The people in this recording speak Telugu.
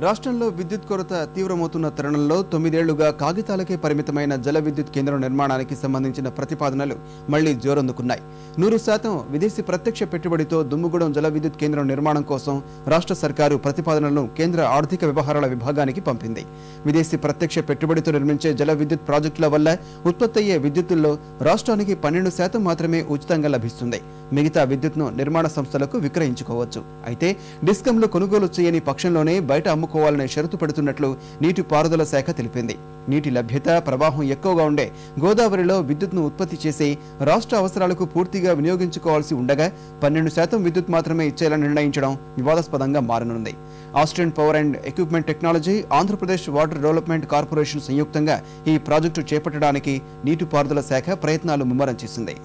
రాష్ట్రంలో విద్యుత్ కొరత తీవ్రమవుతున్న తరుణంలో 9 ఏళ్లుగా కాగితాలకే పరిమితమైన జల విద్యుత్ కేంద్రం నిర్మాణానికి సంబంధించిన ప్రతిపాదనలు మళ్లీ జోరందుకున్నాయి. 100% విదేశీ ప్రత్యక్ష పెట్టుబడితో దుమ్ముగూడెం జల విద్యుత్ కేంద్రం నిర్మాణం కోసం రాష్ట్ర సర్కారు ప్రతిపాదనలను కేంద్ర ఆర్థిక వ్యవహారాల విభాగానికి పంపింది. విదేశీ ప్రత్యక్ష పెట్టుబడితో నిర్మించే జల విద్యుత్ ప్రాజెక్టుల వల్ల ఉత్పత్తయ్యే విద్యుత్తుల్లో రాష్ట్రానికి 12% మాత్రమే ఉచితంగా లభిస్తుంది. మిగతా విద్యుత్ను నిర్మాణ సంస్థలకు విక్రయించుకోవచ్చు. అయితే డిస్కంలు కొనుగోలు చేయని పక్షంలోనే బయట అమ్ముకోవాలనే షరతు పెడుతున్నట్లు నీటిపారుదల శాఖ తెలిపింది. నీటి లభ్యత ప్రవాహం ఎక్కువగా ఉండే గోదావరిలో విద్యుత్ను ఉత్పత్తి చేసి రాష్ట్ర అవసరాలకు పూర్తిగా వినియోగించుకోవాల్సి ఉండగా 12% విద్యుత్ మాత్రమే ఇచ్చేలా నిర్ణయించడం వివాదాస్పదంగా మారనుంది. Austrian power and equipment technology, Andhra Pradesh water development corporation సంయుక్తంగా ఈ ప్రాజెక్టు చేపట్టడానికి నీటిపారుదల శాఖ ప్రయత్నాలు ముమ్మరం చేసింది.